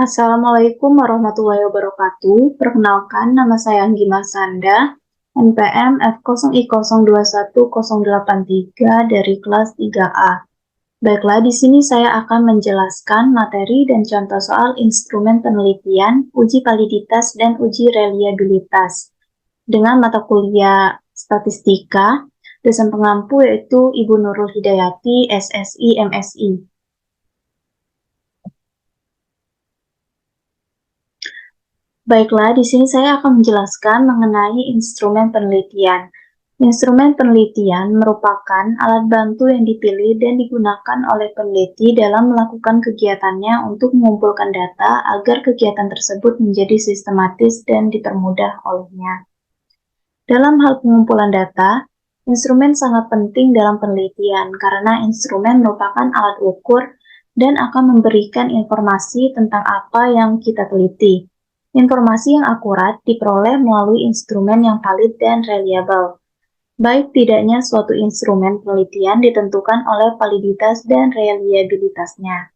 Assalamualaikum warahmatullahi wabarakatuh. Perkenalkan, nama saya Anggi Masanda, NPM F0I021083 dari kelas 3A. Baiklah, di sini saya akan menjelaskan materi dan contoh soal instrumen penelitian, uji validitas, dan uji reliabilitas dengan mata kuliah statistika. Dosen pengampu yaitu Ibu Nurul Hidayati, SSI, MSI. Baiklah, di sini saya akan menjelaskan mengenai instrumen penelitian. Instrumen penelitian merupakan alat bantu yang dipilih dan digunakan oleh peneliti dalam melakukan kegiatannya untuk mengumpulkan data agar kegiatan tersebut menjadi sistematis dan dipermudah olehnya. Dalam hal pengumpulan data, instrumen sangat penting dalam penelitian karena instrumen merupakan alat ukur dan akan memberikan informasi tentang apa yang kita teliti. Informasi yang akurat diperoleh melalui instrumen yang valid dan reliable. Baik tidaknya suatu instrumen penelitian ditentukan oleh validitas dan reliabilitasnya.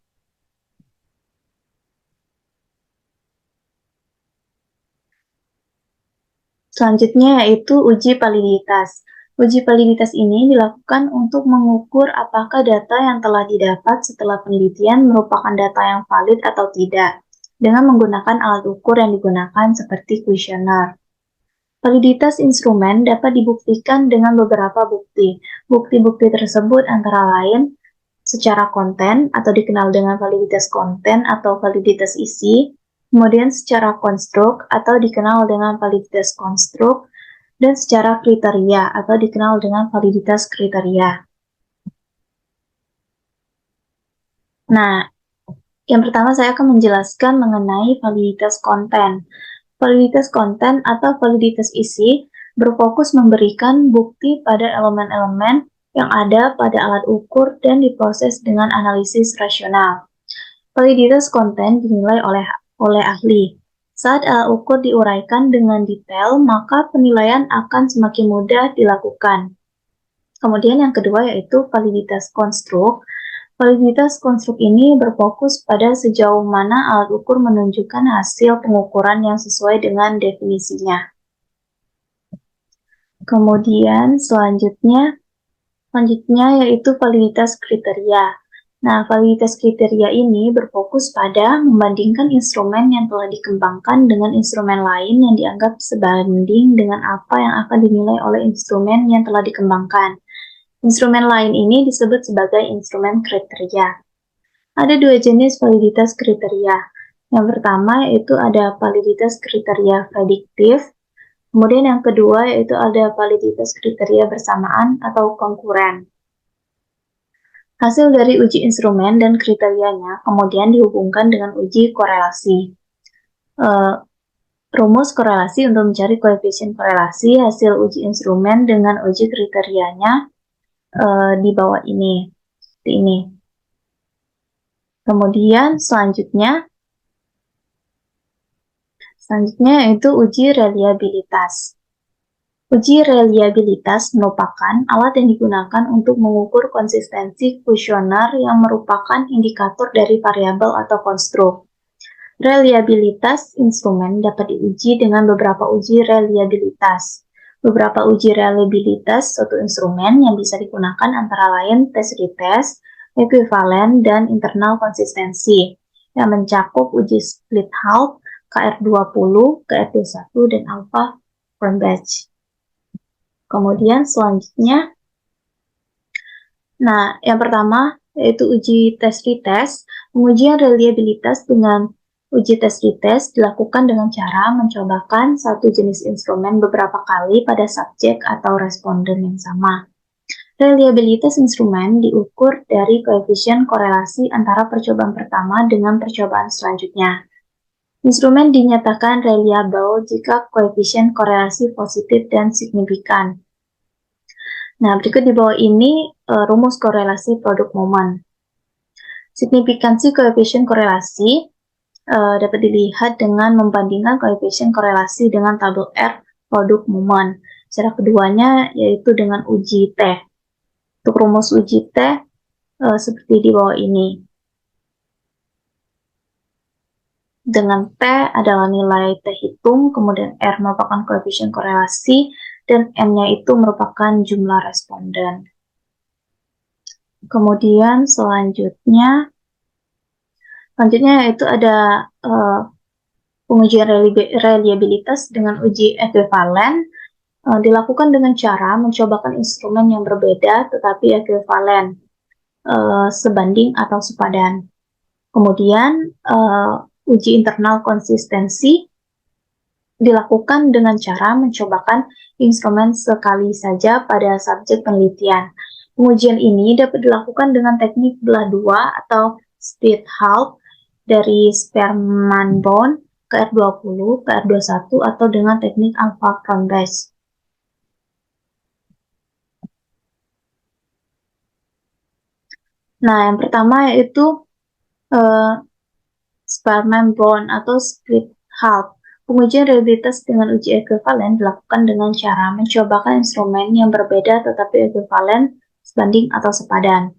Selanjutnya yaitu uji validitas. Uji validitas ini dilakukan untuk mengukur apakah data yang telah didapat setelah penelitian merupakan data yang valid atau tidak, dengan menggunakan alat ukur yang digunakan seperti kuesioner. Validitas instrumen dapat dibuktikan dengan beberapa bukti. Bukti-bukti tersebut antara lain secara konten atau dikenal dengan validitas konten atau validitas isi, kemudian secara konstruk atau dikenal dengan validitas konstruk, dan secara kriteria atau dikenal dengan validitas kriteria. Nah, yang pertama saya akan menjelaskan mengenai validitas konten. Validitas konten atau validitas isi berfokus memberikan bukti pada elemen-elemen yang ada pada alat ukur dan diproses dengan analisis rasional. Validitas konten dinilai oleh ahli. Saat alat ukur diuraikan dengan detail, maka penilaian akan semakin mudah dilakukan. Kemudian yang kedua yaitu validitas konstruk. Validitas konstruk ini berfokus pada sejauh mana alat ukur menunjukkan hasil pengukuran yang sesuai dengan definisinya. Kemudian selanjutnya yaitu validitas kriteria. Nah, validitas kriteria ini berfokus pada membandingkan instrumen yang telah dikembangkan dengan instrumen lain yang dianggap sebanding dengan apa yang akan dinilai oleh instrumen yang telah dikembangkan. Instrumen lain ini disebut sebagai instrumen kriteria. Ada dua jenis validitas kriteria. Yang pertama yaitu ada validitas kriteria prediktif. Kemudian yang kedua yaitu ada validitas kriteria bersamaan atau konkuren. Hasil dari uji instrumen dan kriterianya kemudian dihubungkan dengan uji korelasi. Rumus korelasi untuk mencari koefisien korelasi hasil uji instrumen dengan uji kriterianya di bawah ini, seperti ini. Kemudian selanjutnya yaitu uji reliabilitas. Uji reliabilitas merupakan alat yang digunakan untuk mengukur konsistensi kuesioner yang merupakan indikator dari variabel atau konstruk. Reliabilitas instrumen dapat diuji dengan beberapa uji reliabilitas. Beberapa uji reliabilitas suatu instrumen yang bisa digunakan antara lain tes retest, ekuivalen, dan internal konsistensi yang mencakup uji split half, KR20, KR21, dan alpha from batch. Kemudian selanjutnya, yang pertama yaitu uji tes retest. Pengujian reliabilitas dengan uji tes retest dilakukan dengan cara mencobakan satu jenis instrumen beberapa kali pada subjek atau responden yang sama. Reliabilitas instrumen diukur dari koefisien korelasi antara percobaan pertama dengan percobaan selanjutnya. Instrumen dinyatakan reliable jika koefisien korelasi positif dan signifikan. Nah, berikut di bawah ini rumus korelasi produk momen. Signifikansi koefisien korelasi dapat dilihat dengan membandingkan koefisien korelasi dengan tabel R produk momen. Cara keduanya yaitu dengan uji T. Untuk rumus uji T seperti di bawah ini. dengan T adalah nilai T hitung, kemudian R merupakan koefisien korelasi, dan N-nya itu merupakan jumlah responden. Kemudian selanjutnya yaitu ada pengujian reliabilitas dengan uji ekuivalen, dilakukan dengan cara mencobakan instrumen yang berbeda tetapi ekuivalen, sebanding atau sepadan. Kemudian uji internal konsistensi dilakukan dengan cara mencobakan instrumen sekali saja pada subjek penelitian. Pengujian ini dapat dilakukan dengan teknik belah dua atau split half dari Spearman-Brown, KR20, KR21, atau dengan teknik alpha Cronbach. Nah, yang pertama yaitu Spearman-Brown atau split half. Pengujian reliabilitas dengan uji ekuivalen dilakukan dengan cara mencobakan instrumen yang berbeda tetapi ekuivalen, sebanding atau sepadan.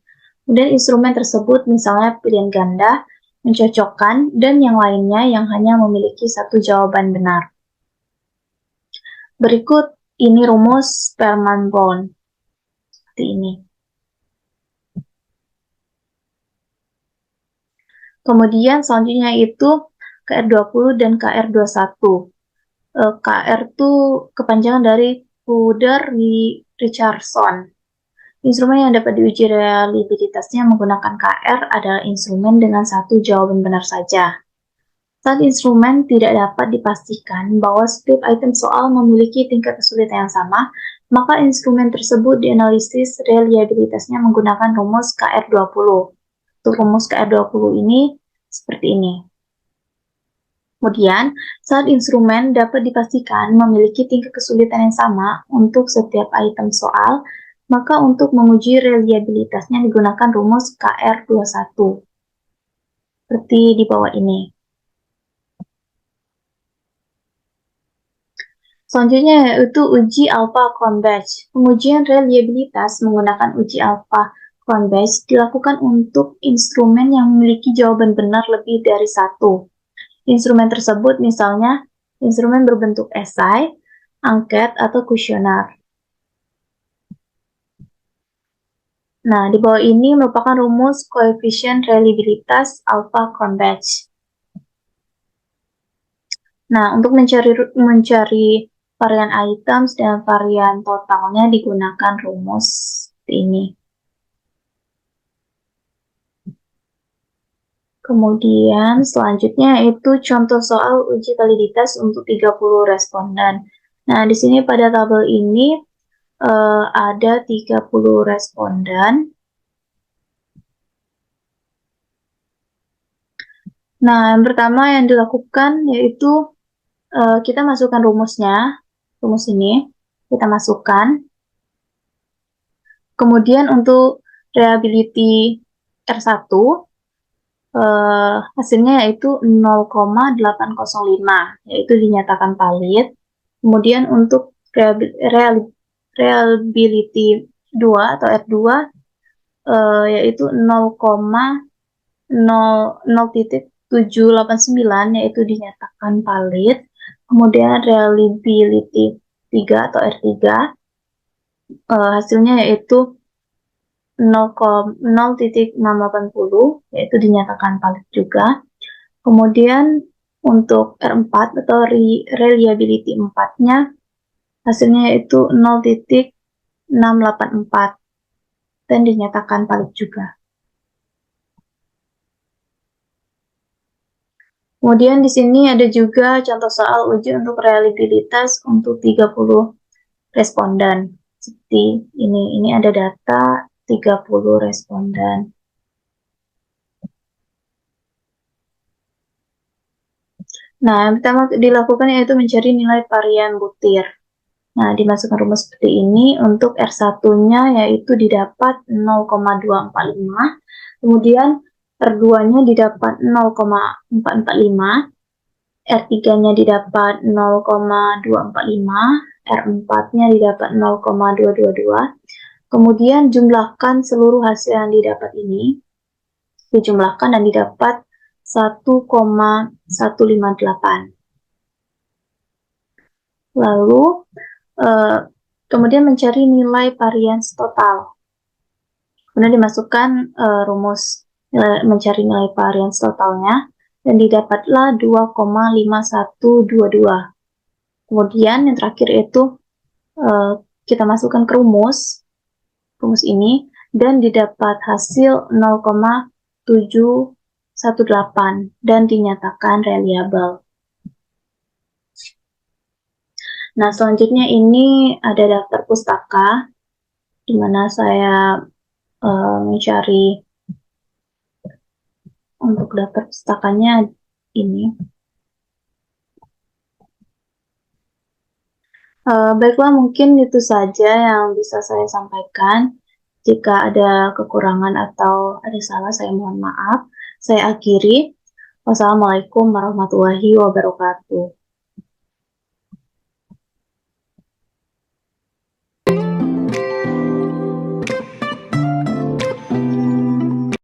Kemudian instrumen tersebut misalnya pilihan ganda, mencocokkan, dan yang lainnya yang hanya memiliki satu jawaban benar. Berikut ini rumus Spearman-Brown. Seperti ini. Kemudian selanjutnya itu KR20 dan KR21. KR itu kepanjangan dari Kruder-Richardson. Instrumen yang dapat diuji reliabilitasnya menggunakan KR adalah instrumen dengan satu jawaban benar saja. Saat instrumen tidak dapat dipastikan bahwa setiap item soal memiliki tingkat kesulitan yang sama, maka instrumen tersebut dianalisis reliabilitasnya menggunakan rumus KR20. Untuk rumus KR20 ini seperti ini. Kemudian, saat instrumen dapat dipastikan memiliki tingkat kesulitan yang sama untuk setiap item soal, maka untuk menguji reliabilitasnya digunakan rumus KR21. Seperti di bawah ini. Selanjutnya yaitu uji alpha Cronbach. Pengujian reliabilitas menggunakan uji alpha Cronbach dilakukan untuk instrumen yang memiliki jawaban benar lebih dari satu. Instrumen tersebut misalnya instrumen berbentuk esai, angket, atau kuesioner. Nah, di bawah ini merupakan rumus koefisien reliabilitas alpha Cronbach. Nah, untuk mencari varian items dan varian totalnya digunakan rumus ini. Kemudian selanjutnya itu contoh soal uji validitas untuk 30 responden. Nah, di sini pada tabel ini ada 30 responden. Nah, yang pertama yang dilakukan yaitu kita masukkan rumusnya, rumus ini kita masukkan. Kemudian untuk reliability R1, hasilnya yaitu 0,805, yaitu dinyatakan valid. Kemudian untuk reliability 2 atau R2, yaitu 0,789, yaitu dinyatakan valid. Kemudian reliability 3 atau R3, hasilnya yaitu 0,680, yaitu dinyatakan valid juga. Kemudian untuk R4 atau reliability 4-nya, hasilnya yaitu 0,684 dan dinyatakan valid juga. Kemudian di sini ada juga contoh soal uji untuk reliabilitas untuk 30 responden. Seperti ini. Ini ada data 30 responden. Nah, yang pertama dilakukan yaitu mencari nilai varian butir. Nah, dimasukkan rumus seperti ini. Untuk R1-nya yaitu didapat 0,245. Kemudian R2-nya didapat 0,445. R3-nya didapat 0,245. R4-nya didapat 0,222. Kemudian jumlahkan seluruh hasil yang didapat ini. Dijumlahkan dan didapat 1,158. Lalu, kemudian mencari nilai varians total. Kemudian dimasukkan rumus mencari nilai varians totalnya, dan didapatlah 2,5122. Kemudian yang terakhir itu kita masukkan ke rumus ini, dan didapat hasil 0,718 dan dinyatakan reliable. Nah, selanjutnya ini ada daftar pustaka, di mana saya mencari untuk daftar pustakanya ini. Baiklah, mungkin itu saja yang bisa saya sampaikan. Jika ada kekurangan atau ada salah, saya mohon maaf. Saya akhiri. Wassalamualaikum warahmatullahi wabarakatuh.